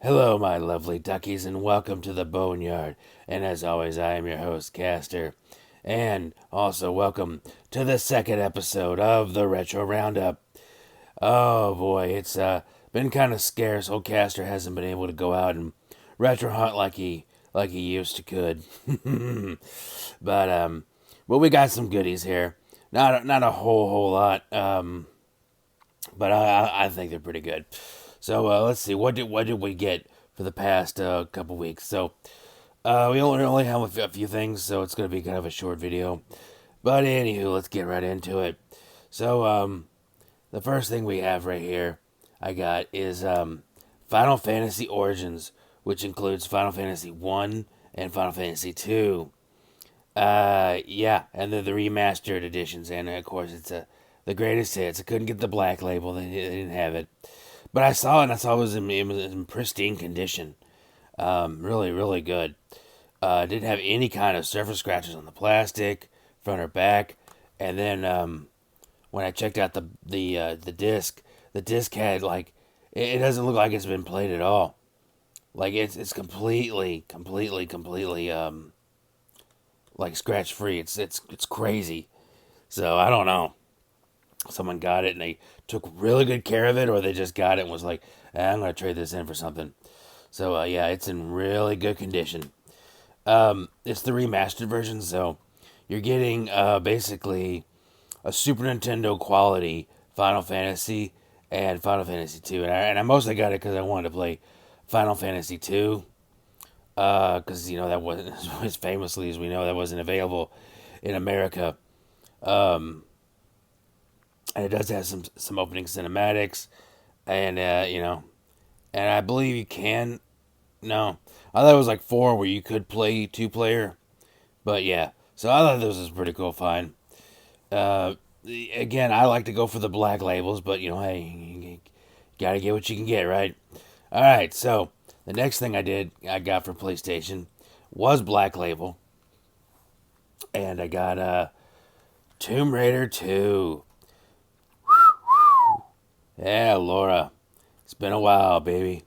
Hello, my lovely duckies, and welcome to the Boneyard. And as always, I am your host, Caster. And also, welcome to the second episode of the Retro Roundup. Oh boy, it's been kind of scarce. Old Caster hasn't been able to go out and retro hunt like he used to could. But we got some goodies here. Not a whole lot. But I think they're pretty good. So let's see, what did we get for the past couple weeks? So we only have a few things, so it's gonna be kind of a short video. But anywho, let's get right into it. So the first thing we have right here, I got is Final Fantasy Origins, which includes Final Fantasy One and Final Fantasy Two. Yeah, and they're the remastered editions, and of course it's the greatest hits. I couldn't get the black label; they didn't have it, but I saw it. And I saw it was in pristine condition. Really, really good. Didn't have any kind of surface scratches on the plastic, front or back. And then when I checked out the disc had like it doesn't look like it's been played at all. Like it's completely like scratch free. It's crazy. So I don't know. Someone got it and they took really good care of it, or they just got it and was like, I'm gonna trade this in for something. So yeah, it's in really good condition. It's the remastered version, so you're getting basically a Super Nintendo quality Final Fantasy and Final Fantasy Two, and I mostly got it because I wanted to play Final Fantasy Two, because that wasn't as famously as we know that wasn't available in America. And it does have some opening cinematics, and and I believe you can. No, I thought it was like four where you could play two player, but yeah. So I thought this was pretty cool. Fine. Uh, Again, I like to go for the black labels, but hey, you gotta get what you can get, right? All right. So the next thing I got for PlayStation was Black Label, and I got Tomb Raider 2. Yeah, Laura. It's been a while, baby.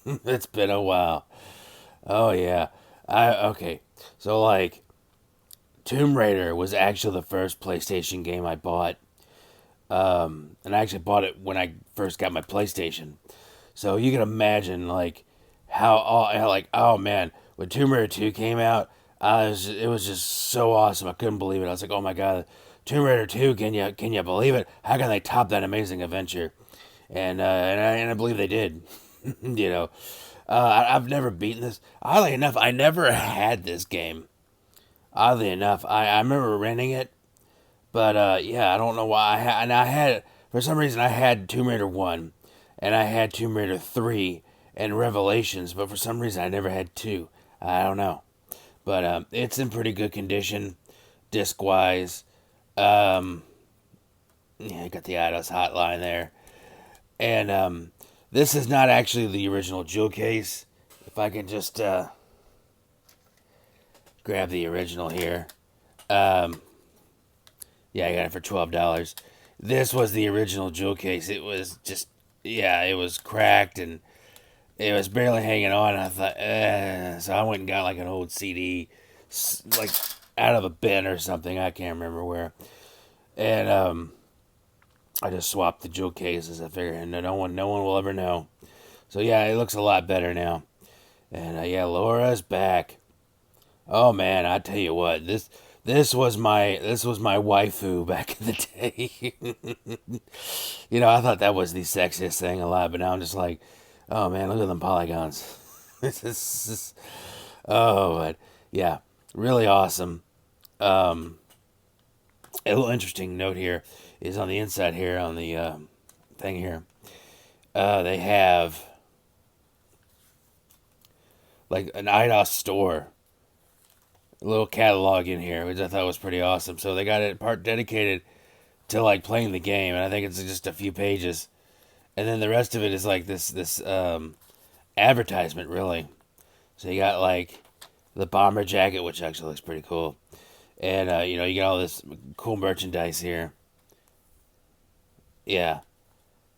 It's been a while. Oh yeah. I okay. So like Tomb Raider was actually the first PlayStation game I bought. And I actually bought it when I first got my PlayStation. So you can imagine like oh man, when Tomb Raider 2 came out, it was just so awesome. I couldn't believe it. I was like, "Oh my god, Tomb Raider 2, can you believe it? How can they top that amazing adventure?" And I believe they did. you know, I've never beaten this. Oddly enough, I never had this game. Oddly enough, I remember renting it, but yeah, I don't know why I had for some reason I had Tomb Raider 1, and I had Tomb Raider 3 and Revelations, but for some reason I never had 2. I don't know, but it's in pretty good condition, disc wise. Um, yeah, I got the Eidos hotline there. And this is not actually the original jewel case. If I can just grab the original here. Um, yeah, I got it for $12. This was the original jewel case. It was just, yeah, it was cracked and it was barely hanging on. And I thought, so I went and got like an old CD, like out of a bin or something. I can't remember where. And I just swapped the jewel cases. I figured no one will ever know. So yeah, it looks a lot better now. And yeah, Laura's back. Oh man, I tell you what, this was my waifu back in the day. I thought that was the sexiest thing alive, but now I'm just like, oh man, look at them polygons. This is oh, but yeah, really awesome. Um, a little interesting note here is on the inside here on the thing here. They have like an IDOS store, a little catalog in here, which I thought was pretty awesome. So they got it part dedicated to like playing the game, and I think it's just a few pages, and then the rest of it is like this advertisement, really. So you got like the bomber jacket, which actually looks pretty cool, and you get all this cool merchandise here. Yeah,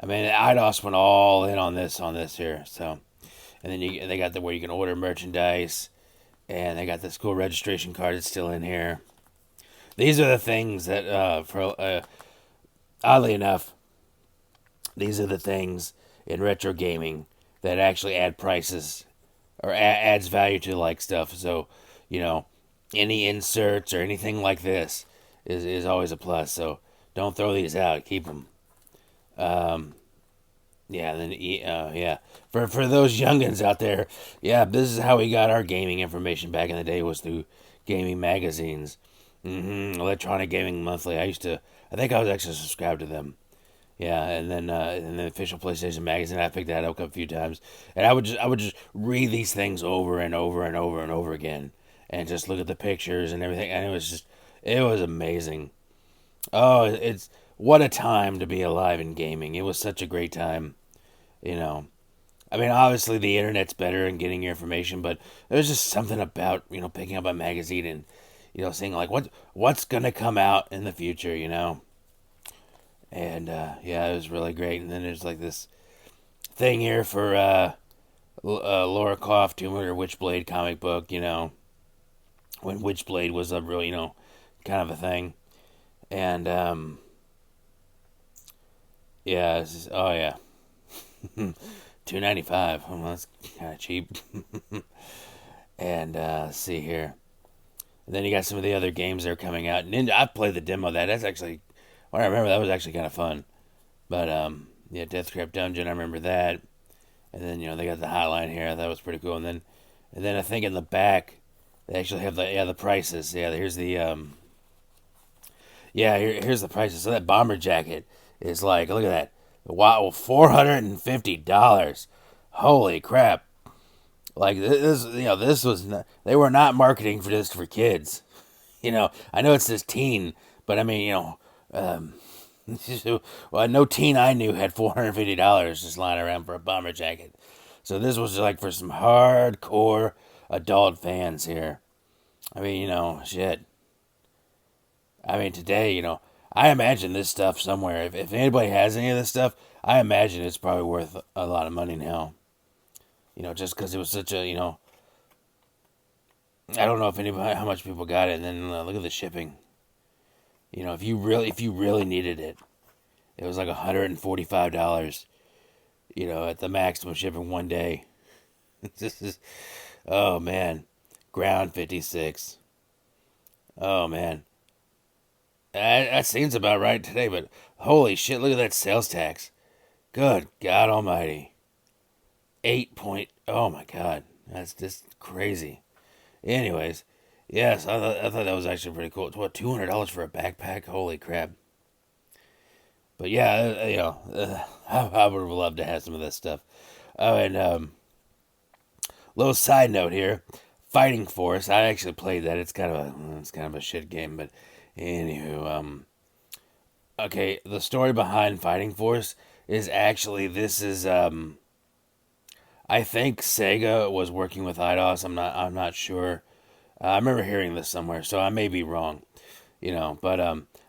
I mean IDOS went all in on this here, so And then they got the where you can order merchandise, and they got this cool registration card that's still in here. These are the things that, oddly enough, these are the things in retro gaming that actually add prices or adds value to like stuff. So, you know, any inserts or anything like this is always a plus. So don't throw these out. Keep them. Yeah, then yeah. For those youngins out there, yeah, this is how we got our gaming information back in the day was through gaming magazines. Electronic Gaming Monthly. I think I was actually subscribed to them. Yeah, and the official PlayStation magazine. I picked that up a few times, and I would just read these things over and over and over and over again, and just look at the pictures and everything. And it was amazing. Oh, it's what a time to be alive in gaming. It was such a great time, you know. I mean, obviously the internet's better in getting your information, but there's just something about picking up a magazine and seeing like what's gonna come out in the future, And yeah, it was really great. And then there's like this thing here for Laura Croft, Tomb Raider Witchblade comic book. When Witchblade was a real kind of a thing, and yeah, oh yeah. $2.95. Oh, that's kind of cheap. And let's see here. And then you got some of the other games that are coming out. Ninja, I played the demo of that. That's actually, I remember that was actually kind of fun. But yeah, Deathtrap Dungeon, I remember that. And then they got the hotline here. That was pretty cool. And then I think in the back they actually have the prices. Yeah, here's the here's the prices. So that bomber jacket is like, look at that. Wow, $450. Holy crap. Like this, this was not, they were not marketing for this for kids. I know it says teen, but I mean, well, no teen I knew had $450 just lying around for a bomber jacket. So this was like for some hardcore adult fans here. I mean, shit. I mean, today, I imagine this stuff somewhere. If anybody has any of this stuff, I imagine it's probably worth a lot of money now. Just because it was such a, I don't know how much people got it. And then look at the shipping. If you really needed it, it was like $145. At the maximum shipping one day. This is, oh man, Ground 56. Oh man. That seems about right today, but holy shit, look at that sales tax. Good God Almighty. Oh my God. That's just crazy. Anyways, yes, I thought that was actually pretty cool. It's what, $200 for a backpack? Holy crap. But yeah, I would have loved to have some of this stuff. Oh, and little side note here. Fighting Force, I actually played that. It's kind of a shit game, but anywho, okay, the story behind Fighting Force is actually I think Sega was working with Eidos. I'm not sure. I remember hearing this somewhere, so I may be wrong, but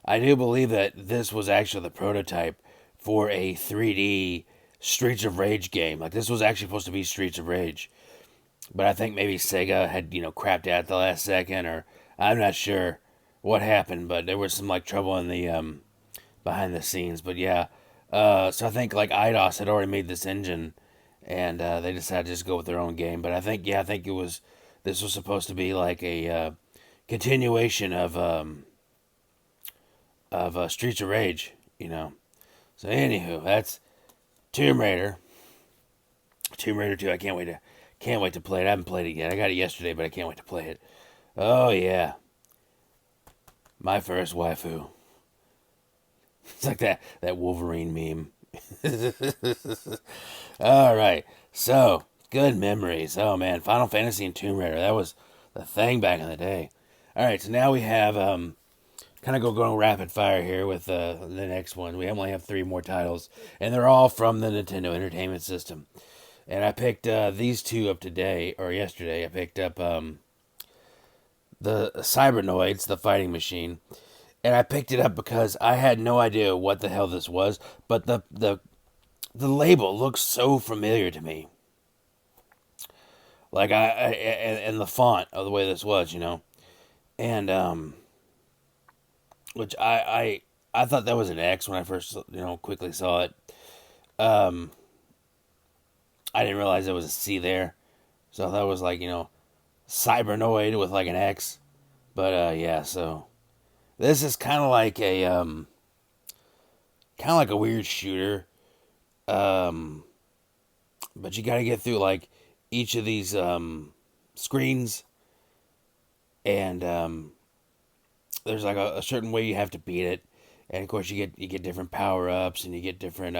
I do believe that this was actually the prototype for a 3D Streets of Rage game. Like this was actually supposed to be Streets of Rage, but I think maybe Sega had crapped out at the last second, or I'm not sure what happened, but there was some like trouble in the behind the scenes. But yeah, so I think like Eidos had already made this engine, and they decided to just go with their own game. But I think this was supposed to be like a continuation of Streets of Rage, So anywho, that's Tomb Raider. Tomb Raider 2. I can't wait to play it. I haven't played it yet. I got it yesterday, but I can't wait to play it. Oh yeah, my first waifu. It's like that Wolverine meme. All right, so good memories. Oh man, Final Fantasy and Tomb Raider. That was the thing back in the day. All right, so now we have kind of going rapid fire here with the next one. We only have 3 more titles, and they're all from the Nintendo Entertainment System. And I picked these 2 up today or yesterday. I picked up the Cybernoids, the fighting machine, and I picked it up because I had no idea what the hell this was, but the label looks so familiar to me. Like and the font of the way this was, and which I thought that was an X when I first quickly saw it. Um, I didn't realize there was a C there, so I thought it was like Cybernoid with like an X. But yeah, so this is kind of like a weird shooter. Um, but you got to get through like each of these screens, and there's like a certain way you have to beat it, and of course you get different power ups and you get different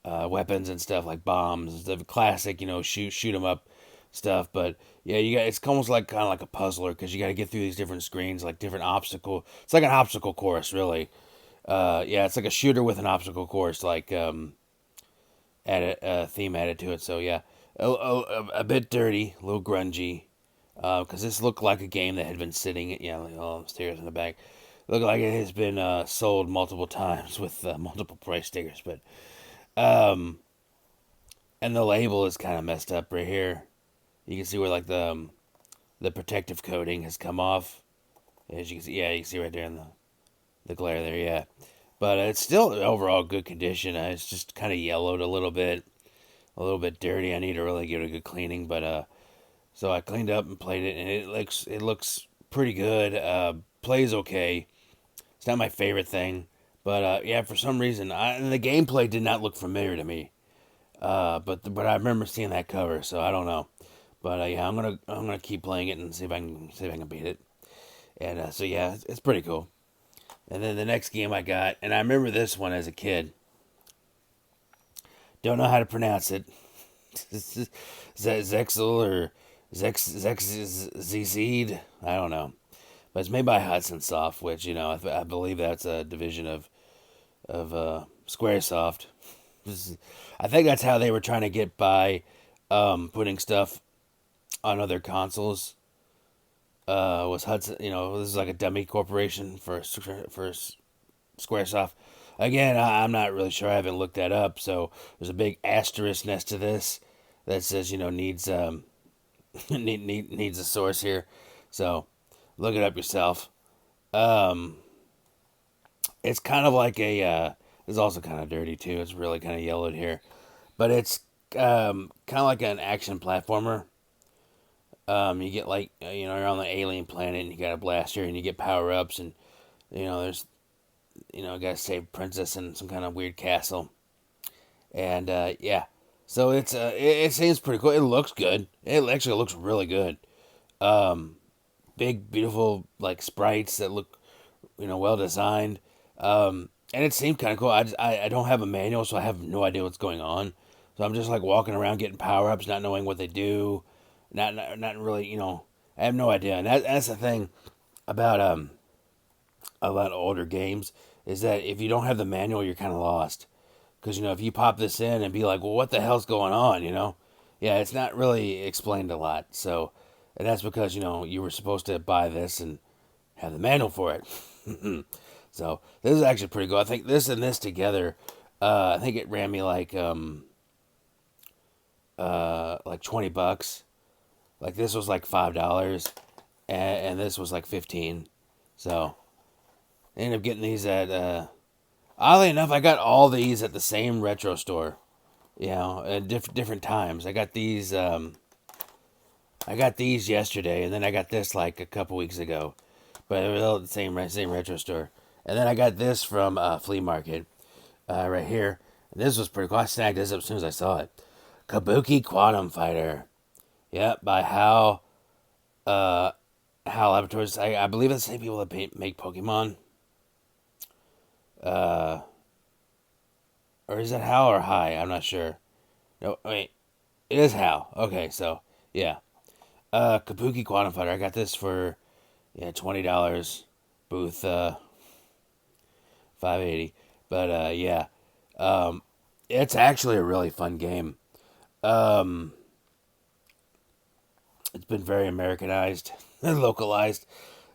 weapons and stuff like bombs, the classic shoot 'em up stuff. But yeah, you got it's almost like kind of like a puzzler because you got to get through these different screens, like different obstacle. It's like an obstacle course, really. Yeah, it's like a shooter with an obstacle course, like added a theme added to it. So yeah, a bit dirty, a little grungy, because this looked like a game that had been sitting, like all upstairs in the back. Looked like it has been sold multiple times with multiple price stickers, but and the label is kind of messed up right here. You can see where like the protective coating has come off. As you can see, yeah, you can see right there in the glare there, yeah. But it's still overall good condition. It's just kind of yellowed a little bit dirty. I need to really give it a good cleaning, but so I cleaned up and played it, and it looks pretty good. Plays okay. It's not my favorite thing, but yeah, for some reason, and the gameplay did not look familiar to me. But I remember seeing that cover, so I don't know. But yeah, I'm gonna keep playing it and see if I can beat it. And so yeah, it's pretty cool. And then the next game I got, and I remember this one as a kid. Don't know how to pronounce it. Zexel or Zexed? I don't know. But it's made by Hudson Soft, which I believe that's a division of SquareSoft. I think that's how they were trying to get by putting stuff on other consoles. Was Hudson? This is like a dummy corporation for SquareSoft. Again, I'm not really sure. I haven't looked that up. So there's a big asterisk next to this that says needs needs a source here. So look it up yourself. Um, it's kind of like it's also kind of dirty too. It's really kind of yellowed here, but it's kind of like an action platformer. You get like you're on the alien planet and you got a blaster and you get power ups and there's gotta save princess in some kind of weird castle and yeah, so it seems pretty cool. It looks good. It actually looks really good. Big beautiful like sprites that look well designed. And it seemed kind of cool. I don't have a manual, so I have no idea what's going on. So I'm just like walking around getting power ups, not knowing what they do, not really, I have no idea. And that's the thing about a lot of older games is that if you don't have the manual, you're kind of lost. Because if you pop this in and be like, well, what the hell's going on? Yeah, it's not really explained a lot. So, and that's because you were supposed to buy this and have the manual for it. So this is actually pretty cool. I think this and this together, I think it ran me like $20. Like this was like $5, and this was like 15. So I ended up getting these at. Oddly enough, I got all these at the same retro store. At different times. I got these. I got these yesterday, and then I got this like a couple weeks ago, but it was all the same retro store. And then I got this from Flea Market, right here. And this was pretty cool. I snagged this up as soon as I saw it. Kabuki Quantum Fighter. Yep, by HAL Laboratories. I believe it's the same people that make Pokemon. Uh, or is it HAL or Hi? I'm not sure. No, wait. It is HAL. Okay, so yeah. Kabuki Quantum Fighter. I got this for $20. Booth 580. But yeah. It's actually a really fun game. Um, it's been very Americanized and localized,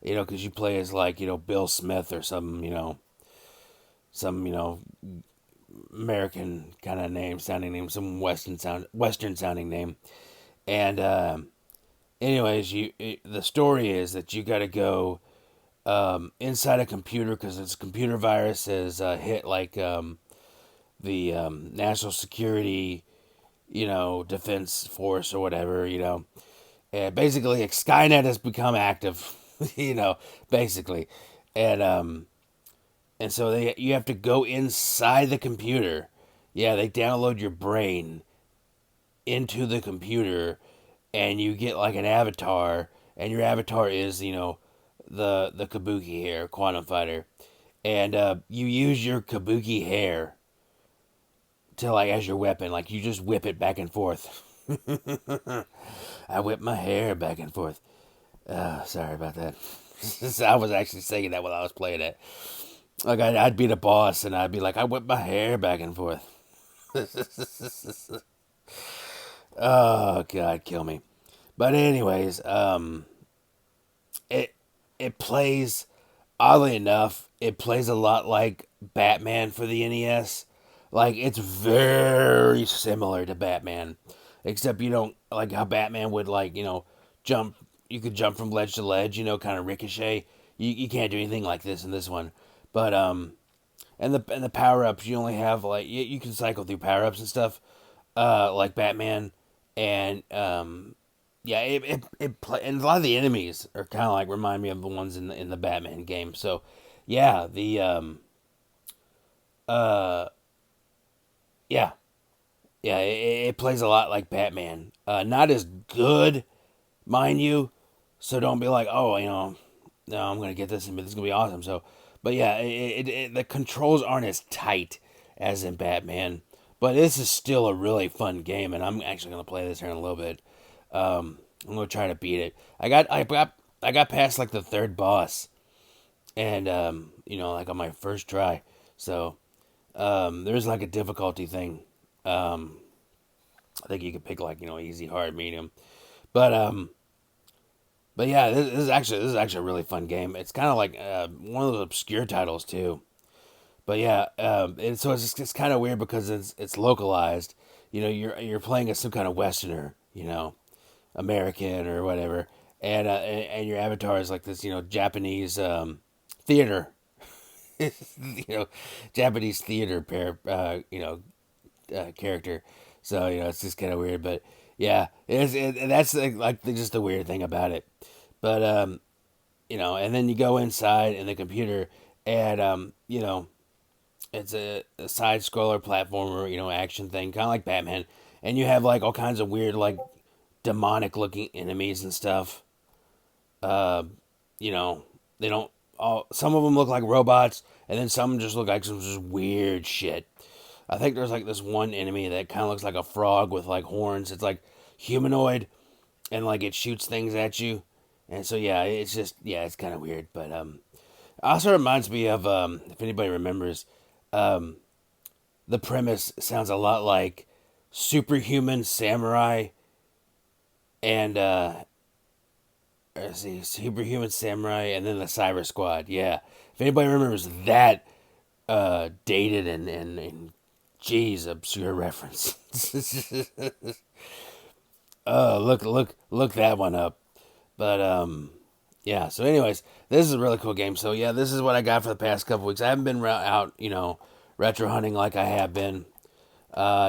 because you play as like, Bill Smith or some, American kind of sounding name, some Western sounding name. And anyways, the story is that you got to go inside a computer because this computer virus has hit like the national security, defense force or whatever, and basically Skynet has become active, basically, and so you have to go inside the computer. Yeah, they download your brain into the computer, and you get like an avatar, and your avatar is the Kabuki hair quantum fighter, and you use your Kabuki hair to like as your weapon, like you just whip it back and forth. I whip my hair back and forth. Sorry about that. I was actually saying that while I was playing it. Like I'd be the boss, and I'd be like, I whip my hair back and forth. Oh God, kill me. But anyways, it it plays oddly enough, it plays a lot like Batman for the NES. Like it's very similar to Batman, except you don't like how Batman would like jump. You could jump from ledge to ledge, kind of ricochet. You can't do anything like this in this one, but and the power ups you only have like you can cycle through power ups and stuff, like Batman, and yeah, and a lot of the enemies are kind of like remind me of the ones in the Batman game. So, yeah, uh yeah it plays a lot like Batman. Not as good, mind you. So don't be like, oh, no, I'm gonna get this and this is gonna be awesome. So, but yeah, the controls aren't as tight as in Batman. But this is still a really fun game, and I'm actually gonna play this here in a little bit. I'm gonna try to beat it. I got past like the third boss, and like on my first try. So there's like a difficulty thing. Um, I think you could pick like easy, hard, medium. But but yeah, this is actually a really fun game. It's kind of like one of those obscure titles too. But yeah, and so it's kind of weird because it's localized. You're playing as some kind of Westerner. American or whatever, and your avatar is like this, Japanese theater, you know, Japanese theater character. So it's just kind of weird, but yeah, that's like just the weird thing about it. But and then you go inside in the computer, and it's a side scroller platformer, action thing, kind of like Batman, and you have like all kinds of weird like demonic looking enemies and stuff. Uh, they don't all. Some of them look like robots, and then some just look like some just weird shit. I think there's like this one enemy that kind of looks like a frog with like horns. It's like humanoid, and like it shoots things at you. And so yeah, it's just it's kind of weird. But also reminds me of if anybody remembers, um, the premise sounds a lot like Superhuman Samurai and let's see, Superhuman Samurai, and then the Cyber Squad. Yeah, if anybody remembers that dated and geez, obscure reference. Look that one up. But yeah. So, anyways, this is a really cool game. So yeah, this is what I got for the past couple weeks. I haven't been out, retro hunting like I have been.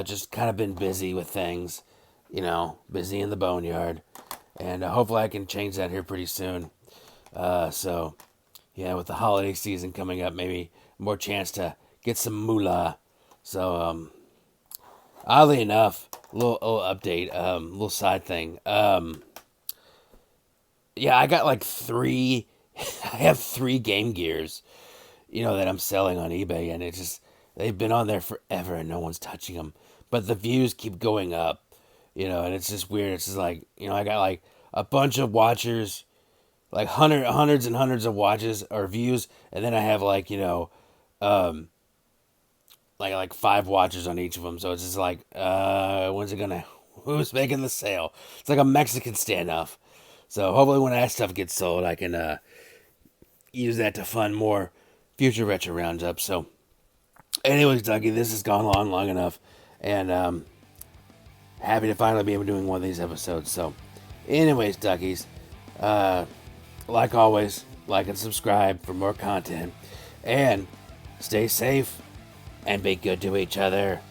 Just kind of been busy with things, busy in the boneyard, and hopefully I can change that here pretty soon. So, yeah, with the holiday season coming up, maybe more chance to get some moolah. So, oddly enough, little update, little side thing. Yeah, I got like three. I have three Game Gears, that I'm selling on eBay, and they've been on there forever, and no one's touching them. But the views keep going up, and it's just weird. It's just like I got like a bunch of watchers, like hundreds and hundreds of watches or views, and then I have like um, like five watchers on each of them. So it's just like, when's it gonna? Who's making the sale? It's like a Mexican standoff. So hopefully when that stuff gets sold, I can use that to fund more future retro roundups. So, anyways, Dougie, this has gone on long enough, and happy to finally be able to doing one of these episodes. So, anyways, duckies, like always, like and subscribe for more content, and stay safe and be good to each other.